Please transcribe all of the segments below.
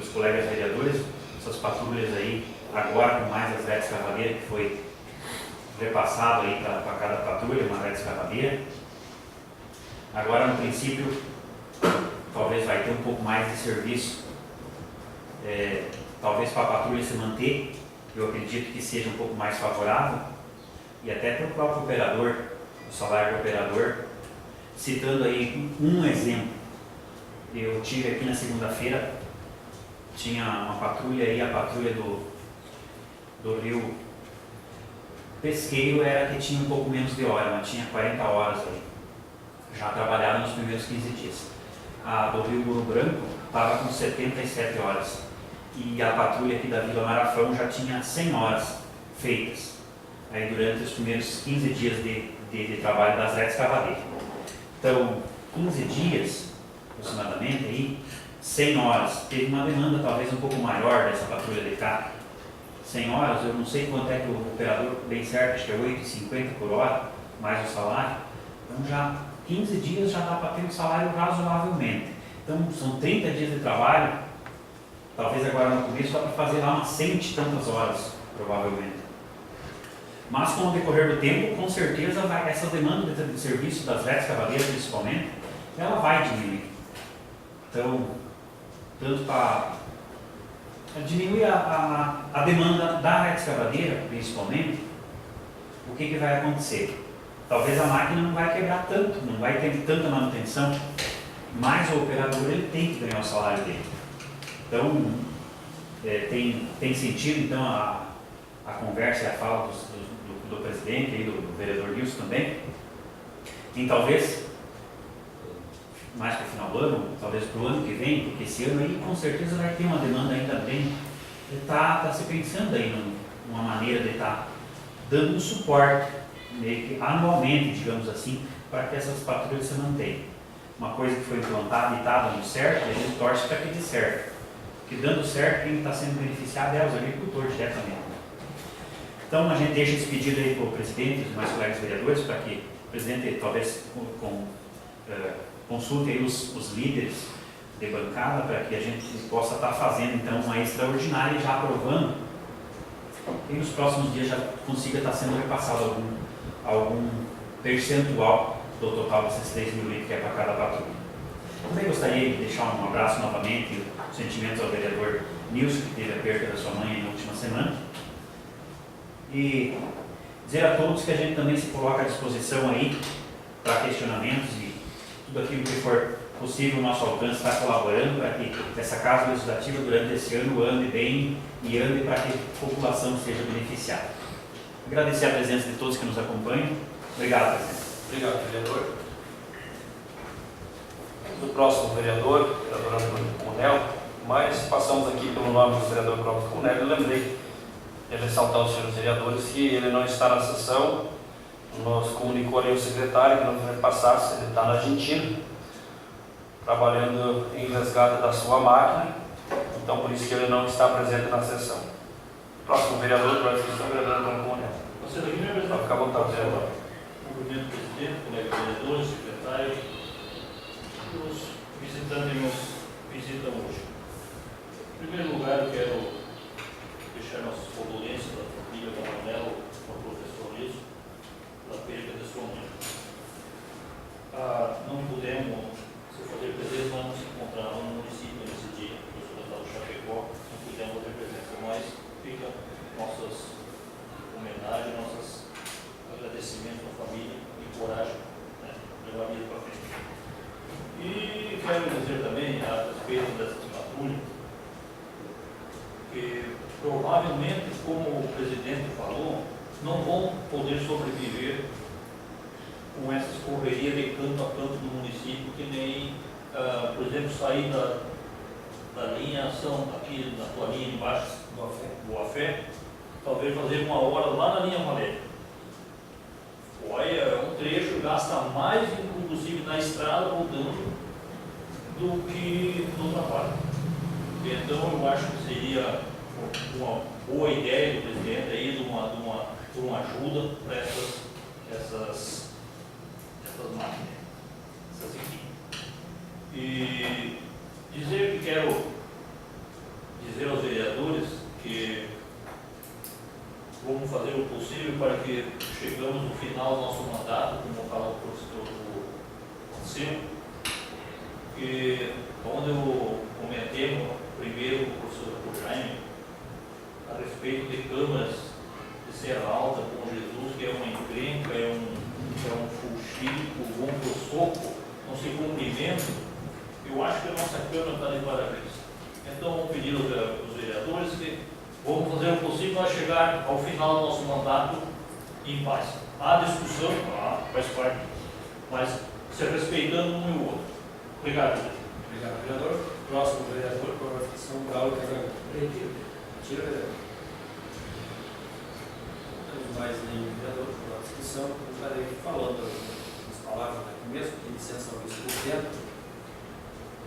para os colegas vereadores, essas patrulhas aí, agora com mais as VET escavadeira, que foi repassado aí para cada patrulha, uma VET escavadeira. Agora, no princípio, talvez vai ter um pouco mais de serviço, talvez para a patrulha se manter, eu acredito que seja um pouco mais favorável, e até para o próprio operador, o salário do operador. Citando aí um exemplo, eu tive aqui na segunda-feira, tinha uma patrulha aí, a patrulha do Rio Pesqueiro era que tinha um pouco menos de hora, mas tinha 40 horas aí, já trabalharam nos primeiros 15 dias. A do Rio Muro Branco estava com 77 horas, e a patrulha aqui da Vila Marafão já tinha 100 horas feitas, aí durante os primeiros 15 dias de trabalho das VET escavadeira. Então, 15 dias, aproximadamente, aí, 100 horas. Teve uma demanda talvez um pouco maior dessa patrulha de cá. 100 horas, eu não sei quanto é que o operador, bem certo, acho que é 8,50 por hora, mais o salário. Então, já 15 dias já dá para ter um salário razoavelmente. Então, são 30 dias de trabalho, talvez agora no começo dá para fazer lá umas 100 e tantas horas, provavelmente. Mas com o decorrer do tempo, com certeza, essa demanda de serviço das VET escavadeiras, principalmente, ela vai diminuir. Então, tanto para diminuir a demanda da VET escavadeira, principalmente, o que vai acontecer? Talvez a máquina não vai quebrar tanto, não vai ter tanta manutenção, mas o operador ele tem que ganhar o salário dele. Então, tem sentido, então, a conversa e a fala do presidente e do vereador Nilson também, em talvez, mais para o final do ano, talvez para o ano que vem, porque esse ano aí com certeza vai ter uma demanda ainda bem, está se pensando aí numa maneira de estar dando um suporte, meio que anualmente, digamos assim, para que essas patrulhas se mantenham. Uma coisa que foi implantada e está dando certo, a gente torce para que dê certo. Porque dando certo, quem está sendo beneficiado é os agricultores diretamente. Então, a gente deixa esse pedido aí para o presidente e os mais colegas vereadores, para que o presidente talvez consulte aí os líderes de bancada, para que a gente possa estar fazendo então uma extraordinária e já aprovando, e nos próximos dias já consiga estar sendo repassado algum percentual do total desses 3 mil litros que é para cada patrulha. Também gostaria de deixar um abraço novamente, sentimentos ao vereador Nilson, que teve a perda da sua mãe na última semana. E dizer a todos que a gente também se coloca à disposição aí para questionamentos e tudo aquilo que for possível, o nosso alcance está colaborando para que essa Casa Legislativa durante esse ano ande bem e ande para que a população seja beneficiada. Agradecer a presença de todos que nos acompanham. Obrigado, presidente. Obrigado, vereador. O próximo vereador Antônio Comunel, mas passamos aqui pelo nome do vereador próprio Comunel, eu lembrei de ressaltar aos senhores vereadores que ele não está na sessão, nos comunicou ali o secretário que não vai passar, ele está na Argentina, trabalhando em resgate da sua máquina, então por isso que ele não está presente na sessão. Próximo vereador, vai ser o vereador Antônio Comunel. Você daqui mesmo, vai ficar à vontade, vereador. Cumprimento o presidente, colegas vereadores, secretários, e os visitantes que nos visitam hoje. Em primeiro lugar, eu quero deixar nossas condolências da família da Manuel, com o professor Nilson, pela perda de sua mãe. Não pudemos se fazer presente, nós nos encontrávamos no município nesse dia, o professor Natal Chapecó, não pudemos ter presença, mas fica nossas homenagens, nossos agradecimentos à família e coragem, né, de levar a vida para frente. E quero dizer também, a respeito dessa patrulha, que provavelmente, como o presidente falou, não vão poder sobreviver com essas correrias de canto a canto do município, que nem, por exemplo, sair da linha ação, aqui na tua linha embaixo, Boa Fé, talvez fazer 1 hora lá na linha Valéria. Olha, é um trecho, gasta mais, inclusive, na estrada voltando, do que no trabalho. Então, eu acho que seria uma boa ideia do presidente aí, de uma ajuda para essas máquinas, essas equipes. E dizer que quero que chegamos no final do nosso mandato, como fala o professor Silvio, que quando eu comentei primeiro com o professor Jaime a respeito de câmaras de Serra Alta com Jesus, que é uma encrenca, é um fuxico, vão pro soco, não se cumprimenta, eu acho que a nossa Câmara está de parabéns. Então, vamos pedir aos vereadores que vamos fazer o possível para chegar ao final do nosso mandato em paz. Há discussão, faz parte, mas se respeitando um e o outro. Obrigado. Obrigado, vereador. Próximo vereador, por votação, Braulio Casagrande. Tira, vereador. Não temos mais nenhum vereador por a discussão. Eu estarei falando as palavras aqui mesmo, com licença ao vice-presidente.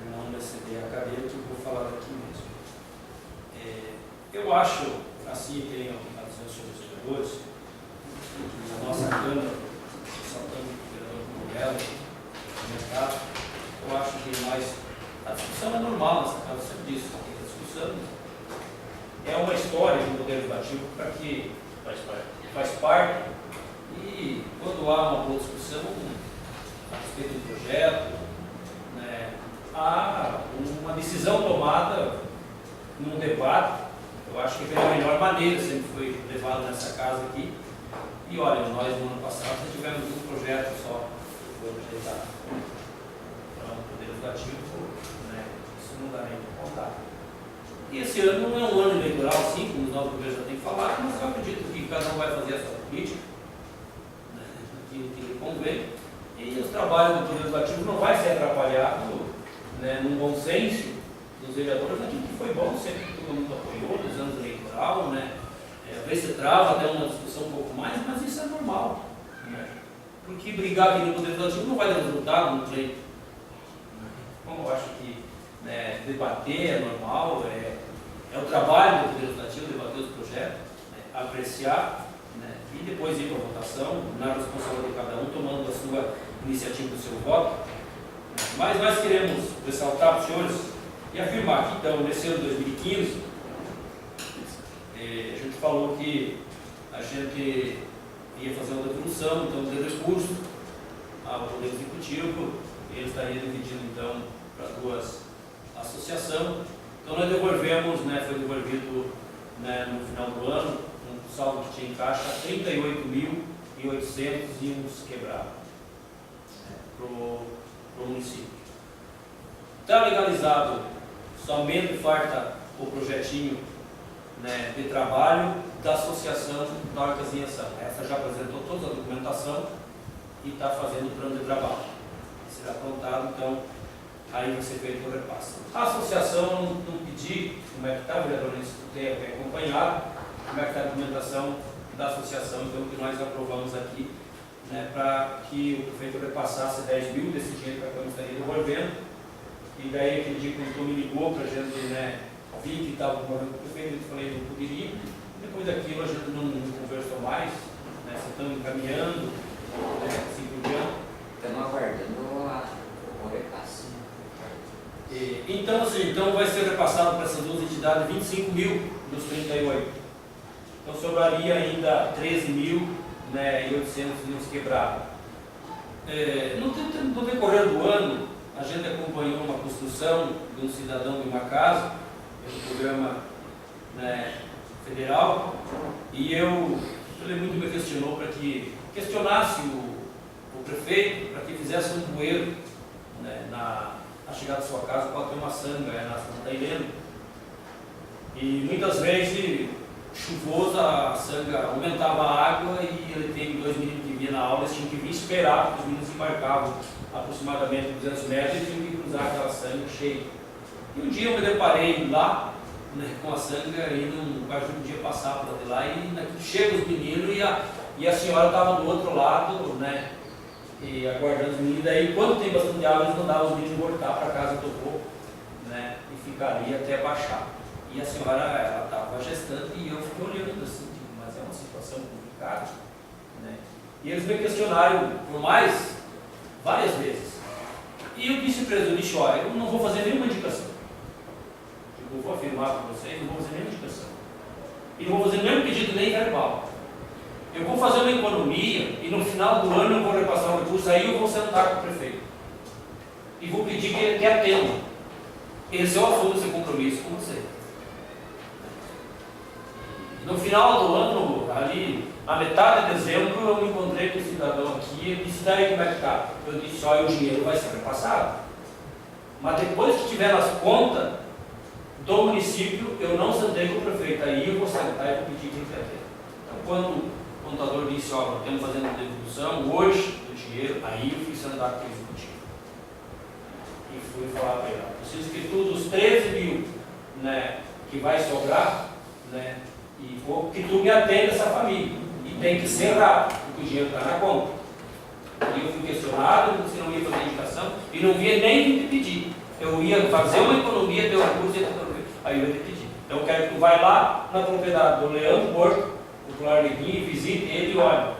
Eu não me ceder a cadeira, que eu vou falar aqui mesmo. Eu acho, assim tenho a dizer sobre os vereadores, que a nossa Câmara, saltando o vereador Coronel, no mercado, eu acho que mais a discussão é normal nessa casa, eu sempre disse, a discussão é uma história do poder legislativo para que faz parte, e quando há uma boa discussão a respeito do projeto, né, há uma decisão tomada num debate, eu acho que pela melhor maneira sempre foi levado nessa casa aqui. E olha, nós no ano passado tivemos um projeto só que foi apresentado para o Poder Legislativo, né? Isso não dá nem para contar. E esse ano não é um ano eleitoral, sim, como os novos governos já têm falado, mas eu acredito que cada um vai fazer a sua política, né? Que lhe convém. E os trabalhos do Poder Legislativo não vai ser atrapalhado, né, num bom senso dos vereadores, aquilo que foi bom, sempre que todo mundo apoiou, nos anos eleitoral, né? Às vezes você trava até uma discussão um pouco mais, mas isso é normal, né? Porque brigar aqui no Poder Legislativo não vai dar resultado no pleito. Então, eu acho que, né, debater é normal, é o trabalho do Poder Legislativo, debater os projetos, né, apreciar, né, e depois ir para a votação, na responsabilidade de cada um, tomando a sua iniciativa do seu voto. Mas nós queremos ressaltar para os senhores e afirmar que, então, nesse ano de 2015, a gente falou que a gente ia fazer uma devolução, então, de recurso ao Poder Executivo, ele estaria dividido, então, para duas associações. Então, nós devolvemos, né, foi devolvido, né, no final do ano, um saldo que tinha em caixa, 38.800 e uns quebrados, né, para o município. Está legalizado, somente falta o projetinho, né, de trabalho da Associação da Arcazinha São. Essa já apresentou toda a documentação e está fazendo o plano de trabalho. Será aprontado, então, aí vai ser feito o repasse. A associação não pediu como é que está, o vereador tem acompanhado, como é que está a documentação da associação, então, que nós aprovamos aqui, né, para que o prefeito repassasse 10 mil desse dinheiro que a Câmara estaria devolvendo. E daí, aquele dia que o doutor me ligou para a gente, né, vir que estava com o prefeito, eu falei que não poderia. Depois daquilo, a gente não conversou mais, né, estamos encaminhando, né, assim por diante. Estamos aguardando o repasse. Então, assim, então vai ser repassado para essas duas entidades 25 mil dos 38. Então sobraria ainda 13 mil, né, e 800 e uns quebrados. No decorrer do ano, a gente acompanhou uma construção de um cidadão de uma casa, pelo programa, né, federal, e ele muito me questionou para que questionasse o prefeito para que fizesse um bueiro, né, na chegada da sua casa para ter uma sanga, na Santa Helena. E muitas vezes, chuvoso, a sanga aumentava a água e ele teve 2 meninos que vinham na aula, eles tinham que vir esperar, porque os meninos embarcavam aproximadamente 200 metros e tinham que cruzar aquela sanga cheia. E um dia eu me deparei lá, né, com a sanga e não podia passar por lá, e chegam os meninos e a senhora estava do outro lado, né, e aguardando os meninos. Daí, quando tem bastante água, eles mandavam os meninos voltar para casa do avô, né, e ficar ali até baixar. E a senhora, ela estava gestante e eu fiquei olhando assim, mas é uma situação complicada, né? E eles me questionaram por mais, várias vezes. E eu disse para eles, eu disse, olha, eu não vou fazer nenhuma indicação. Eu vou afirmar para vocês, não vou fazer nenhuma indicação. E não vou fazer nenhum pedido nem verbal. Eu vou fazer uma economia e no final do ano eu vou repassar o recurso, aí eu vou sentar com o prefeito e vou pedir que atenda. Esse eu assumo esse compromisso com você. No final do ano, ali, na metade de dezembro, eu me encontrei com um cidadão aqui e disse, daí como é que está? Eu disse, olha, o dinheiro vai ser repassado. Mas depois que tiver nas contas do município, eu não sentei com o prefeito, aí eu vou sentar e vou pedir que ele atenda. Então, quando o contador disse, ó, estamos fazendo a devolução hoje do dinheiro, aí eu fui sentar com o executivo. E fui falar para ele, preciso que tudo, os 13 mil, né, que vai sobrar, né, e vou que tu me atenda essa família. E tem que ser rápido, porque o dinheiro está na conta. E eu fui questionado, se não ia fazer indicação, e não via nem me pedir. Eu ia fazer uma economia, ter um recurso, aí eu ia te pedir. Então eu quero que tu vai lá na propriedade do Leandro Porto, do Larguinho, visite ele e olha,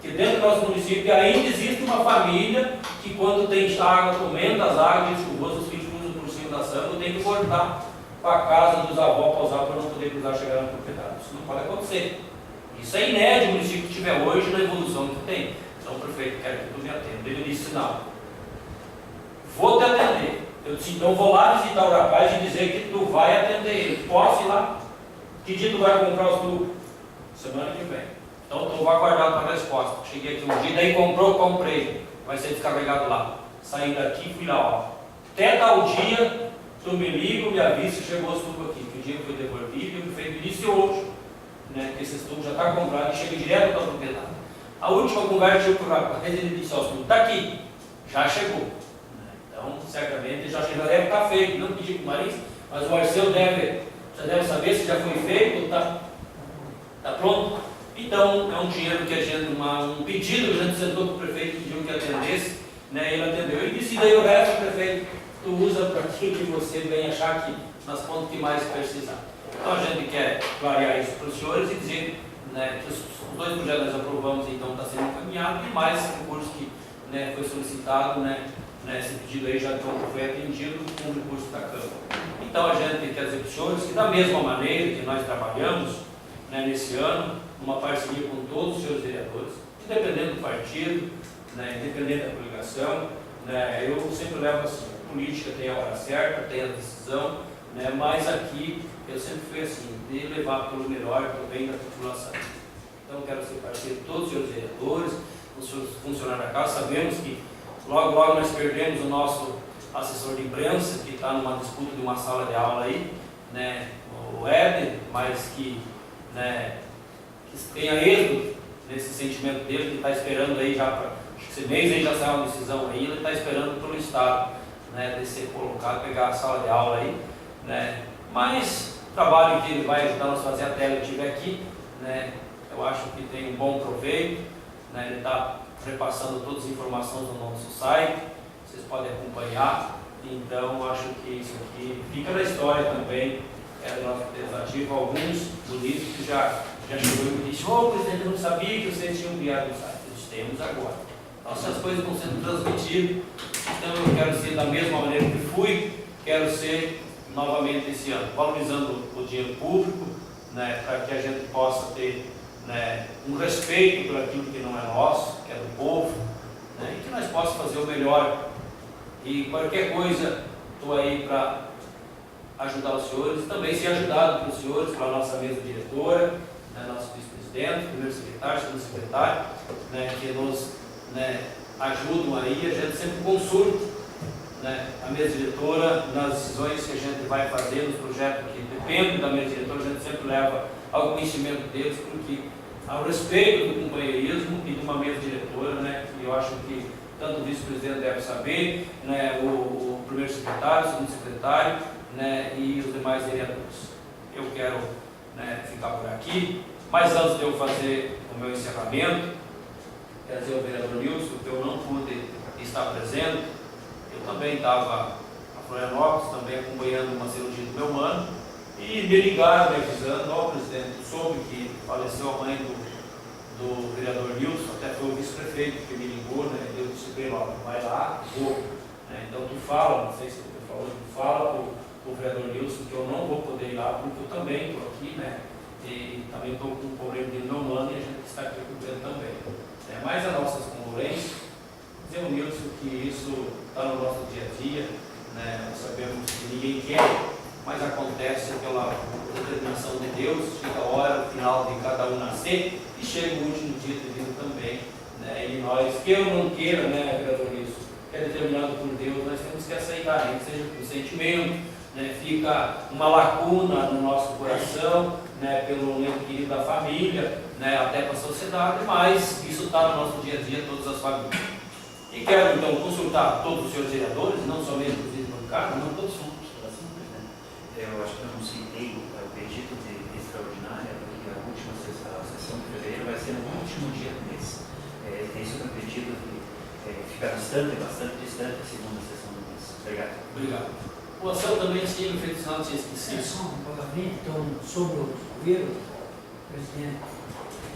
que dentro do nosso município ainda existe uma família que quando tem água, comendo as águas chuvosas, os filhos cruzam por cima da samba, tem que voltar para a casa dos avós para usar para não poder cruzar chegar na propriedade. Isso não pode acontecer. Isso é inédito o município que tiver hoje na evolução que tem. Então, prefeito, quero que tu me atenda. Ele disse, não, vou te atender. Eu disse, então vou lá visitar o rapaz e dizer que tu vai atender ele. Posso ir lá? Que dia tu vai comprar os tubos? Semana que vem. Então, tu vai aguardar a tua resposta. Cheguei aqui um dia, daí comprei. Vai ser descarregado lá. Saí daqui e fui lá, ó. Até tal dia, tu me liga, me avisa se chegou os tubos aqui. Que o dia foi devolvido e o prefeito me disse hoje, né, que esses tubos já estão comprados e chega direto da propriedade. A última conversa eu com o rapaz, ele disse, ó, o tubo está aqui, já chegou. Então, certamente, já deve estar feito. Não pedi para o Marins, mas o Arceu já deve saber se já foi feito, está pronto. Então, é um dinheiro que a gente, um pedido que a gente sentou para o prefeito e pediu que atendesse, né, ele atendeu. E disse, daí o resto, prefeito, tu usa para aquilo que você vem achar que nas pontas que mais precisar. Então, a gente quer clarear isso para os senhores e dizer, né, que os 2 projetos nós aprovamos, então está sendo encaminhado, e mais esse recurso que, né, foi solicitado, né, esse pedido aí já foi atendido com o recurso da Câmara. Então a gente quer dizer para os senhores que da mesma maneira que nós trabalhamos, né, nesse ano, numa parceria com todos os senhores vereadores, independente do partido, né, independente da coligação, né, eu sempre levo assim, a política tem a hora certa, tem a decisão, né, mas aqui eu sempre fui assim, de levar pelo melhor, pelo bem da população. Então, quero ser parceiro de todos os senhores vereadores, os senhores funcionários da casa. Sabemos que logo nós perdemos o nosso assessor de imprensa, que está numa disputa de uma sala de aula aí, né, o Éden, mas que, né, que tenha êxito nesse sentimento dele, que está esperando aí já para esse mês aí já saiu uma decisão aí, ele está esperando pelo Estado, né, de ser colocado, pegar a sala de aula aí, né, mas o trabalho que ele vai ajudar nós a fazer até ele estiver aqui, né, eu acho que tem um bom proveito, né, ele está repassando todas as informações no nosso site, vocês podem acompanhar, então acho que isso aqui fica na história também, é do nosso legislativo. Alguns políticos já chegou e me disse, ô presidente, eu não sabia que vocês tinham criado o site. Nós temos agora. Então, essas coisas estão sendo transmitidas, então eu quero ser da mesma maneira que fui, quero ser novamente esse ano, valorizando o dinheiro público, né, para que a gente possa ter, né, um respeito por aquilo que não é nosso, que é do povo, né, e que nós possamos fazer o melhor. E qualquer coisa, estou aí para ajudar os senhores, também ser ajudado pelos senhores, pela nossa mesa diretora, né, nosso vice-presidente, primeiro secretário, segundo secretário, né, que nos, né, ajudam aí, a gente sempre consulta, né, a mesa diretora nas decisões que a gente vai fazer, nos projetos que dependem da mesa diretora, a gente sempre leva ao conhecimento deles, porque ao respeito do companheirismo e de uma mesa diretora, né, que eu acho que tanto o vice-presidente deve saber, né, o primeiro secretário, o segundo secretário, né, e os demais vereadores. Eu quero, né, ficar por aqui, mas antes de eu fazer o meu encerramento, quer dizer, o vereador Nilson, que eu não pude estar presente, eu também estava a Florianópolis, também acompanhando uma cirurgia do meu mano, e me ligaram me avisando, ó, presidente, soube que faleceu a mãe do vereador Nilson, até foi o vice-prefeito que me ligou, né, eu disse bem logo, vai lá, vou. Né, então tu fala, não sei se tu falou, tu fala para o vereador Nilson que eu não vou poder ir lá, porque eu também estou aqui, né, e também estou com um problema de meu ano e a gente está aqui cumprindo também. Mas as nossas concorrências, reunidos que isso está no nosso dia a dia, né? Nós sabemos que ninguém quer, mas acontece pela determinação de Deus, chega a hora, o final de cada um nascer, e chega o último dia de vida também, né? E nós, queira ou não queira, né, vereador, isso que é determinado por Deus, nós temos que aceitar, nem que seja por sentimento, né? Fica uma lacuna no nosso coração, né, pelo ente querido da família, né, até para a sociedade, mas isso está no nosso dia a dia, todas as famílias. E quero então consultar todos os senhores vereadores, não somente os vice-bancados, mas todos juntos. Eu acho que eu não citei o pedido de extraordinária, porque a última sessão de fevereiro vai ser no último dia do mês. Tem sobre o pedido de ficar distante, bastante distante, a segunda sessão do mês. Obrigado. Obrigado. O Anselmo também tinha me feito sinal, tinha esquecido. Só um pagamento, então, sobre o governo, presidente,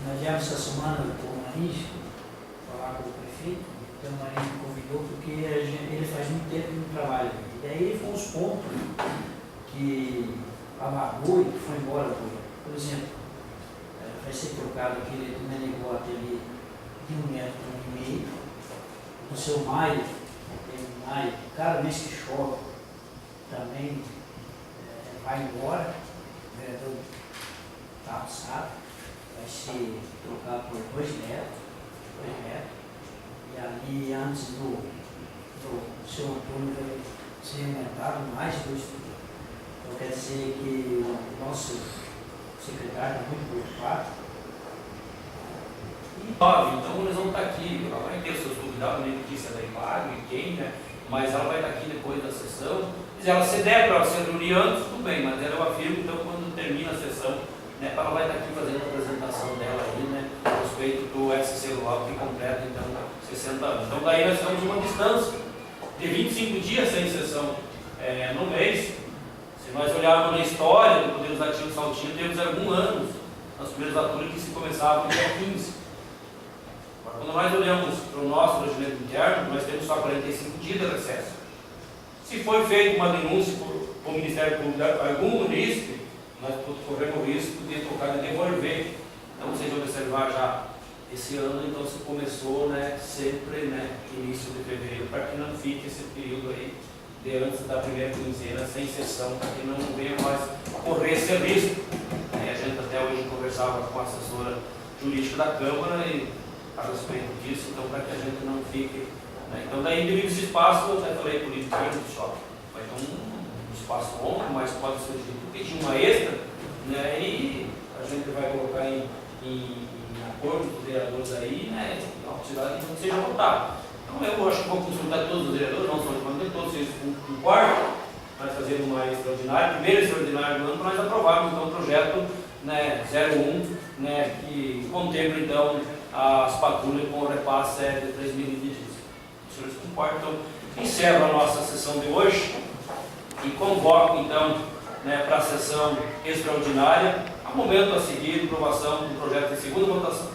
nós viemos essa semana com o Marinho falar com o prefeito, então o Marinho me convidou porque ele faz muito tempo que não trabalha. E daí foram os pontos que amargou e que foi embora. Por exemplo, vai ser trocado aquele negote ali de 1,5 metro, o seu Maio, cada mês que chove, também vai embora, o vereador está alçado, vai ser trocado por 2 metros, e ali antes do seu Antônio vai ser aumentado mais 2 metros. Então quer dizer que o nosso secretário está muito preocupado. Então eles vão estar aqui, ela vai ter seus convidados, nem que é da IPAG e quem, né? Mas ela vai estar aqui depois da sessão. Se ela se der para se reunir antes, tudo bem, mas ela eu afirmo, então, quando termina a sessão, né, ela vai estar aqui fazendo a apresentação dela aí, né, a respeito do S-Celular, que completa, então, 60 anos. Então, daí nós temos uma distância de 25 dias sem sessão no mês. Se nós olharmos na história do Poder Legislativo Saltinho, temos alguns anos, nas primeiras aturas que se começava no dia 15. Agora, quando nós olhamos para o nosso regimento interno, nós temos só 45 dias de recesso. Se foi feita uma denúncia para o Ministério Público para algum munícipe, nós corremos o risco de tocar e devolver. Então, vocês observar já esse ano, então se começou, né, sempre, né, início de fevereiro, para que não fique esse período aí de antes da primeira quinzena sem sessão, para que não venha mais correr esse risco. A gente até hoje conversava com a assessora jurídica da Câmara e a respeito disso, então para que a gente não fique. Então, daí, devido a esse espaço, eu até falei por isso, vai ter um espaço longo, mas pode surgir um pedido, uma extra, né, e a gente vai colocar em acordo com os vereadores aí, né, a possibilidade de não seja votado. Então, eu acho que vou consultar todos os vereadores, não só de todos eles, um quarto, nós fazendo uma extraordinária, primeiro extraordinário do ano, para nós aprovarmos então, o projeto, né, 01, né, que contempla então as patrulhas com o repasse de 3 mil dias. Os senhores concordam? Então, encerro a nossa sessão de hoje e convoco então, né, para a sessão extraordinária, a momento a seguir, aprovação do projeto em segunda votação.